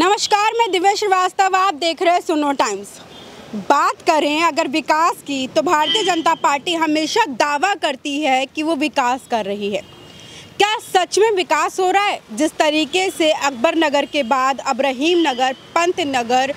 नमस्कार, मैं दिव्या श्रीवास्तव, आप देख रहे हैं सुनो टाइम्स। बात करें अगर विकास की, तो भारतीय जनता पार्टी हमेशा दावा करती है कि वो विकास कर रही है। क्या सच में विकास हो रहा है? जिस तरीके से अकबर नगर के बाद अब रहीम नगर, पंत नगर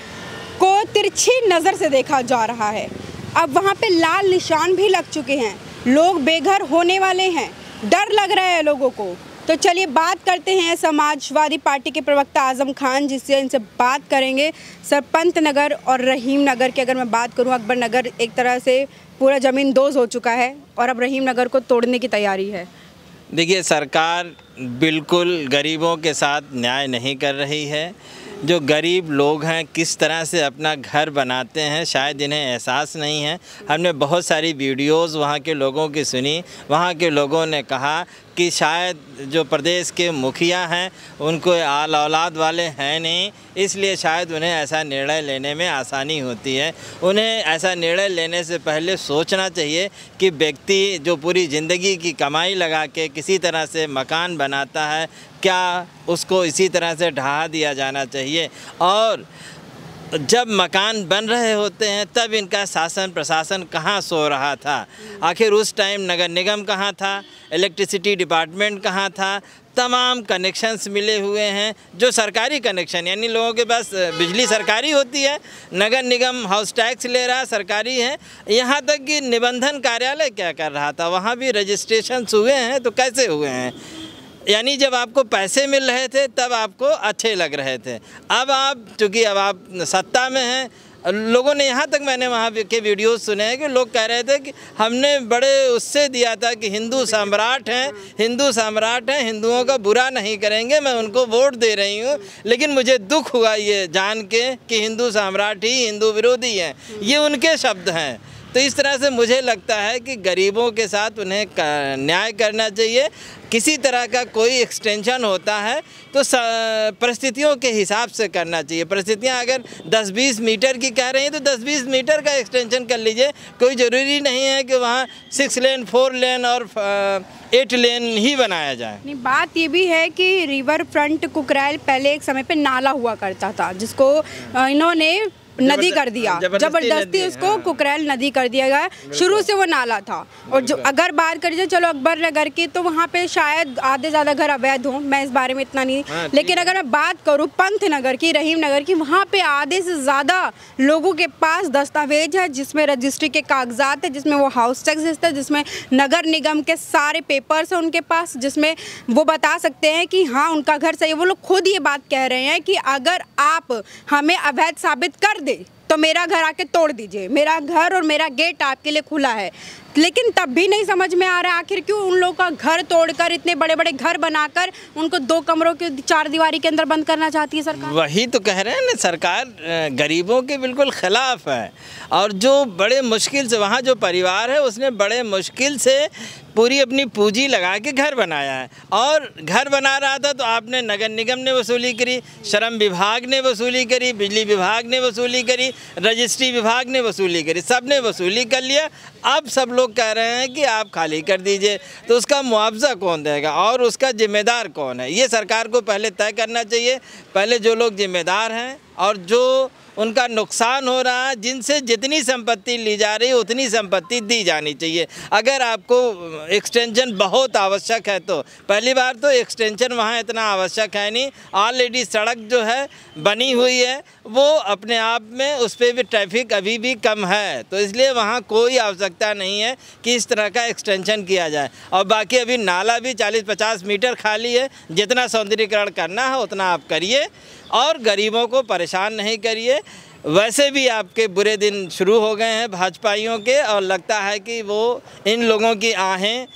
को तिरछी नज़र से देखा जा रहा है। अब वहाँ पे लाल निशान भी लग चुके हैं, लोग बेघर होने वाले हैं, डर लग रहा है लोगों को। तो चलिए बात करते हैं समाजवादी पार्टी के प्रवक्ता आजम खान जी से, इनसे बात करेंगे। सर, पंत नगर और रहीम नगर की अगर मैं बात करूं, अकबर नगर एक तरह से पूरा ज़मीन दोज हो चुका है और अब रहीम नगर को तोड़ने की तैयारी है। देखिए, सरकार बिल्कुल गरीबों के साथ न्याय नहीं कर रही है। जो गरीब लोग हैं किस तरह से अपना घर बनाते हैं शायद इन्हें एहसास नहीं है। हमने बहुत सारी वीडियोस वहाँ के लोगों की सुनी। वहाँ के लोगों ने कहा कि शायद जो प्रदेश के मुखिया हैं उनको आल औलाद वाले हैं नहीं, इसलिए शायद उन्हें ऐसा निर्णय लेने में आसानी होती है। उन्हें ऐसा निर्णय लेने से पहले सोचना चाहिए कि व्यक्ति जो पूरी ज़िंदगी की कमाई लगा के किसी तरह से मकान बनाता है, क्या उसको इसी तरह से ढहा दिया जाना चाहिए। और जब मकान बन रहे होते हैं तब इनका शासन प्रशासन कहाँ सो रहा था? आखिर उस टाइम नगर निगम कहाँ था, इलेक्ट्रिसिटी डिपार्टमेंट कहाँ था? तमाम कनेक्शंस मिले हुए हैं, जो सरकारी कनेक्शन, यानी लोगों के पास बिजली सरकारी होती है, नगर निगम हाउस टैक्स ले रहा सरकारी है। यहाँ तक कि निबंधन कार्यालय क्या कर रहा था, वहाँ भी रजिस्ट्रेशन हुए हैं। तो कैसे हुए हैं? यानी जब आपको पैसे मिल रहे थे तब आपको अच्छे लग रहे थे। अब आप चूँकि अब आप सत्ता में हैं, लोगों ने यहाँ तक, मैंने वहाँ के वीडियोस सुने हैं कि लोग कह रहे थे कि हमने बड़े उससे दिया था कि हिंदू सम्राट हैं, हिंदू सम्राट हैं, हिंदुओं का बुरा नहीं करेंगे, मैं उनको वोट दे रही हूँ। लेकिन मुझे दुख हुआ ये जान के कि हिंदू सम्राट ही हिंदू विरोधी हैं। ये उनके शब्द हैं। तो इस तरह से मुझे लगता है कि गरीबों के साथ उन्हें न्याय करना चाहिए। किसी तरह का कोई एक्सटेंशन होता है तो परिस्थितियों के हिसाब से करना चाहिए। परिस्थितियां अगर 10-20 मीटर की कह रही हैं तो 10-20 मीटर का एक्सटेंशन कर लीजिए। कोई ज़रूरी नहीं है कि वहाँ 6 लेन, 4 लेन और 8 लेन ही बनाया जाए। नहीं, बात ये भी है कि रिवर फ्रंट कुकरैल पहले एक समय पे नाला हुआ करता था, जिसको इन्होंने नदी कर दिया, जबरदस्ती उसको कुकरैल नदी कर दिया गया। शुरू से वो नाला था। और जो अगर बात करी जाए चलो अकबर नगर की, तो वहाँ पे शायद आधे ज़्यादा घर अवैध हों, मैं इस बारे में इतना नहीं। लेकिन अगर मैं बात करूँ पंत नगर की, रहीम नगर की, वहाँ पे आधे से ज़्यादा लोगों के पास दस्तावेज है, जिसमें रजिस्ट्री के कागजात है, जिसमें वो हाउस टैक्स देते हैं, जिसमें नगर निगम के सारे पेपर्स हैं उनके पास, जिसमें वो बता सकते हैं कि हाँ उनका घर सही है। वो लोग खुद ये बात कह रहे हैं कि अगर आप हमें अवैध साबित कर दे तो मेरा घर आके तोड़ दीजिए, मेरा घर और मेरा गेट आपके लिए खुला है। लेकिन तब भी नहीं समझ में आ रहा है आखिर क्यों उन लोगों का घर तोड़कर इतने बड़े बड़े घर बनाकर उनको 2 कमरों की 4 दीवारी के अंदर बंद करना चाहती है सरकार। वही तो कह रहे हैं ना, सरकार गरीबों के बिल्कुल खिलाफ है। और जो बड़े मुश्किल से, वहाँ जो परिवार है उसने बड़े मुश्किल से पूरी अपनी पूंजी लगा के घर बनाया है। और घर बना रहा था तो आपने नगर निगम ने वसूली करी, श्रम विभाग ने वसूली करी, बिजली विभाग ने वसूली करी, रजिस्ट्री विभाग ने वसूली करी, सब ने वसूली कर लिया। अब सब लोग कह रहे हैं कि आप खाली कर दीजिए। तो उसका मुआवजा कौन देगा और उसका जिम्मेदार कौन है? ये सरकार को पहले तय करना चाहिए। पहले जो लोग जिम्मेदार हैं और जो उनका नुकसान हो रहा है, जिनसे जितनी संपत्ति ली जा रही है उतनी संपत्ति दी जानी चाहिए। अगर आपको एक्सटेंशन बहुत आवश्यक है तो पहली बार तो एक्सटेंशन वहाँ इतना आवश्यक है नहीं। ऑलरेडी सड़क जो है बनी हुई है, वो अपने आप में उस पर भी ट्रैफिक अभी भी कम है, तो इसलिए वहाँ कोई आवश्यकता नहीं है कि इस तरह का एक्सटेंशन किया जाए। और बाकी अभी नाला भी 40-50 मीटर खाली है। जितना सौंदर्यीकरण करना है उतना आप करिए और गरीबों को परेशान नहीं करिए। वैसे भी आपके बुरे दिन शुरू हो गए हैं भाजपाइयों के, और लगता है कि वो इन लोगों की आहें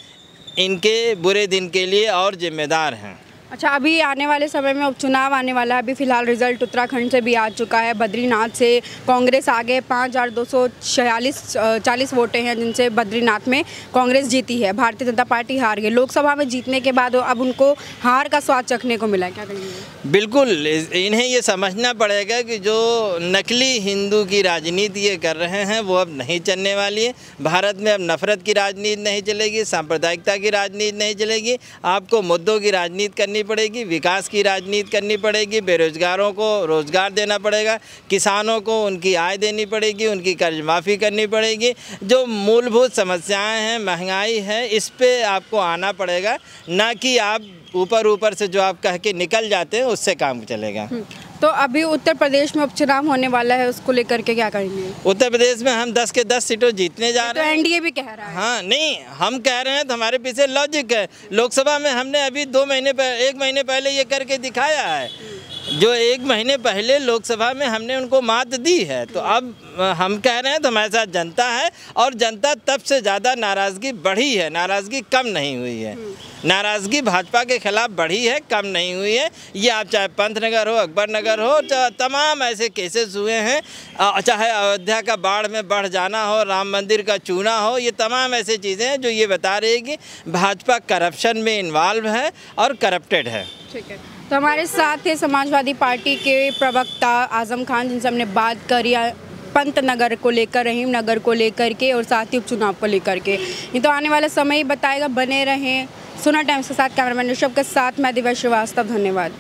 इनके बुरे दिन के लिए और जिम्मेदार हैं। अच्छा, अभी आने वाले समय में उपचुनाव आने वाला है। अभी फिलहाल रिजल्ट उत्तराखंड से भी आ चुका है। बद्रीनाथ से कांग्रेस आगे 5240 वोटें हैं, जिनसे बद्रीनाथ में कांग्रेस जीती है। भारतीय जनता पार्टी हार गई। लोकसभा में जीतने के बाद अब उनको हार का स्वाद चखने को मिला। क्या कहेंगे? बिल्कुल, इन्हें ये समझना पड़ेगा कि जो नकली हिंदू की राजनीति ये कर रहे हैं वो अब नहीं चलने वाली है। भारत में अब नफरत की राजनीति नहीं चलेगी, सांप्रदायिकता की राजनीति नहीं चलेगी। आपको मुद्दों की राजनीति करनी करनी पड़ेगी, विकास की राजनीति करनी पड़ेगी, बेरोजगारों को रोजगार देना पड़ेगा, किसानों को उनकी आय देनी पड़ेगी, उनकी कर्ज माफ़ी करनी पड़ेगी। जो मूलभूत समस्याएं हैं, महंगाई है, इस पे आपको आना पड़ेगा, ना कि आप ऊपर से जो आप कह के निकल जाते हैं उससे काम चलेगा। तो अभी उत्तर प्रदेश में उपचुनाव होने वाला है, उसको लेकर के क्या करेंगे? उत्तर प्रदेश में हम 10 के 10 सीटों जीतने जा रहे हैं। तो एनडीए भी कह रहा है। हाँ, नहीं, हम कह रहे हैं तो हमारे पीछे लॉजिक है। लोकसभा में हमने अभी 1 महीने पहले ये करके दिखाया है। जो 1 महीने पहले लोकसभा में हमने उनको मात दी है, तो अब हम कह रहे हैं तो हमारे साथ जनता है, और जनता तब से ज़्यादा नाराज़गी बढ़ी है, नाराज़गी कम नहीं हुई है। नाराज़गी भाजपा के खिलाफ बढ़ी है, कम नहीं हुई है। ये आप चाहे पंतनगर हो, अकबर नगर हो, तमाम ऐसे केसेस हुए हैं, चाहे अयोध्या का बाढ़ में बढ़ जाना हो, राम मंदिर का चूना हो, ये तमाम ऐसी चीज़ें हैं जो ये बता रही है कि भाजपा करप्शन में इन्वॉल्व है और करप्टेड है। ठीक है, तो हमारे साथ थे समाजवादी पार्टी के प्रवक्ता आजम खान, जिनसे हमने बात करी पंतनगर को लेकर, रहीम नगर को लेकर के, और साथ ही उपचुनाव को लेकर के। ये तो आने वाला समय ही बताएगा। बने रहें सुना टाइम्स के साथ। कैमरामैन ऋषभ के साथ मैं दिव्या श्रीवास्तव, धन्यवाद।